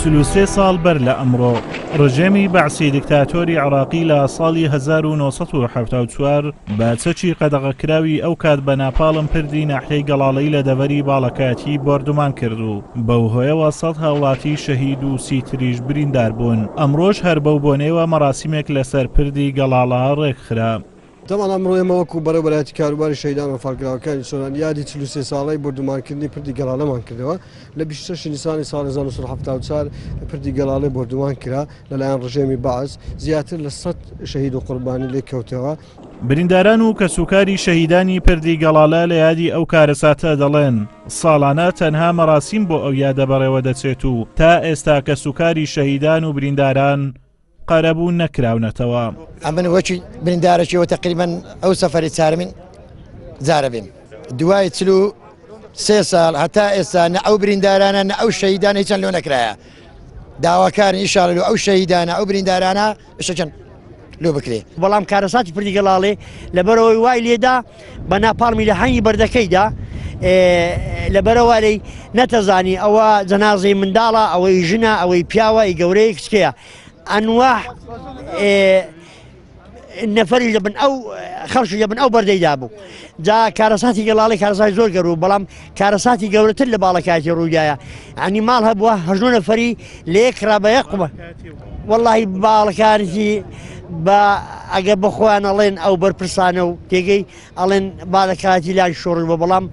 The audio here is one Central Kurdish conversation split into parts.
33 ساڵ بەر لە ئەمڕۆ ڕژێمی بەعسی دیکتاتۆری عێراقی لە ساڵی 1974 بە چەکی قەدەغەکراوی ئەو کات بە ناپاڵم پردی ناحیەی گەڵاڵەی لە دەڤەری باڵەکایەتی بۆردومان کرد و بەو هۆیەوە 100 هاوڵاتی شەهید و 30 تریش بریندار بوون. ئەمڕۆژ هەر بەو بۆنەوە مەراسیمێک لەسەر پردی گەڵاڵە ڕێکخرا. تەمان ئەمڕۆ ئێمەوەکو بەرەبەرایەتی کاروباری شەهیدان و فالگراوەکانی سۆران یادی 33 ساڵەی بردومانکردنی پردی گەڵاڵەمان کردەوە. لە 26 نیسانی ساڵی 1974 پردی گەڵاڵێ بردومان کرا لەلایەن ڕژێمی بەعس، زیاتر لە 100 شەهید و قوربانی لێ کەوتەوە. برینداران و کەسوکاری شەهیدانی پردی گەڵاڵە لە یادی ئەو کارەساتە دەڵێن ساڵانە تەنها مەراسیم بۆ ئەو یادە بەڕێوە دەچێت و تا ئێستا کەسوکاری شەهیدان و برینداران قەرەبوو نەکراونەتەوە. ئەمن وەکی بریندارێکیەوە تقریبان ئەو سەفەری چارمین جارە بێم دوای 43 ساڵ هەتا ئێستا نە ئەو بریندارانە نە ئەو شەهیدان هیچەند لۆ نەکرایە. داواکارن ئیشاڵە ئەو شەهیدانە ئەو بریندارانە شەچەند لۆ بکرێ. بەڵام کارەساتی پردی گەڵاڵێ لەبەرەوەی وای لێدا بە ناپاڵمی لە هەنگی بەردەکەیدا لەبەرەوە لەی نەتەزانی ئەوە جەنازەی منداڵە، ئەوەی ژنە، ئەوەی پیاوە، ئەی گەورەی کچکەیە ئەنواع نەفەری لەبن ئەو خەڵکی لەبن ئەو بەردەیدا بوو. جا کارەساتی گەڵاڵی کارەساتی زۆر گەڕوو، بەڵام کارەساتی گەورەتر لە باڵەکایەتی ڕوودایە. ئەنی ماڵ هەبووە هەژنۆ نەفەری لێکرا بە یەقمە. وەڵڵاهی باڵەکانێتی بە ئەگە بەخۆیان ئەڵێن ئەو بەرپرسانە و تێگەی ئەڵێن باڵەکاتی لان شۆڕش بە، بەڵام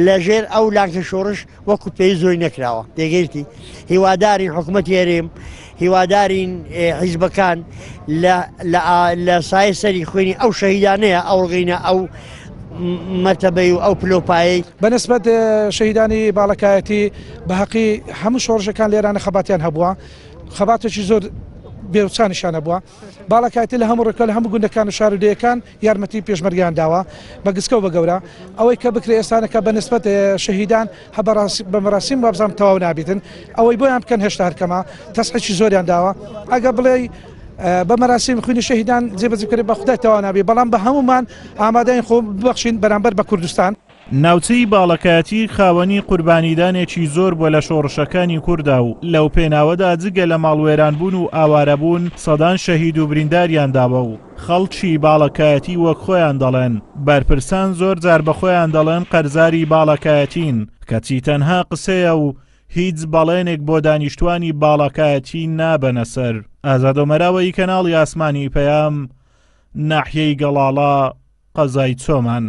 لەژێر ئەو لانکە شۆڕش وەکو پێی زۆری نەکراوە. تێگەیشتی هیوادارین حکوومەتی هەرێم، هیوادارین حیزبەکان لە سایە سەری خوێنی ئەو شەهیدانەیە ئەو ڕگەینە ئەو مەرتەبەی و ئەو پلۆپایی بەنسبەت شەهیدانی باڵەکایەتی بە حەقی هەموو شۆڕژەکان لێرانە خەباتیان هەبووە، خەباتێکی زۆر بێوچانیشانە بووە. باڵەکایەتی لە هەموو ڕێکە لە هەموو گوندەکان و شارودەیەکان یارمەتی پێشمەرگیان داوە بە گسکە و بە گەورە. ئەوەی کە بکرێ ئێستانەکە بە نسبەت شەهیدان بە مەراسیم وابزانام تەواو نابێتن، ئەوەی بۆیان بکەن هێشتا هەرکەمە تەسحێکی زۆریان داوە. ئەگە بڵێ بە مەراسیم خوێنی شەهیدان جێبەجێکردن بە خودای تەواو نابێت، بەڵام بە هەمومان ئامادەین خۆ ببەخشین بەرامبەر بە کوردستان. ناوچەی باڵەکایەتی خاوەنی قوربانیدانێکی زۆر بۆ لە شۆڕشەکانی کووردا و لەو پێناوەدا جگە لە ماڵوێران بوون و ئاوارەبوون سەدان شەهید و برینداریان داوە و خەڵکی باڵەکایەتی وەک خۆیان دەڵێن بەرپرسان زۆر جار بە خۆیان دەڵێن قەرزاری باڵەکایەتین، کەچی تەنها قسەیە و هیچ بەڵێنێک بۆ دانیشتوانی باڵەکایەتی نابەنە سەر. ئازادۆمەراوەی کەناڵی ئاسمانی پەیام، ناحیەی گەڵاڵە، قەزای چۆمان.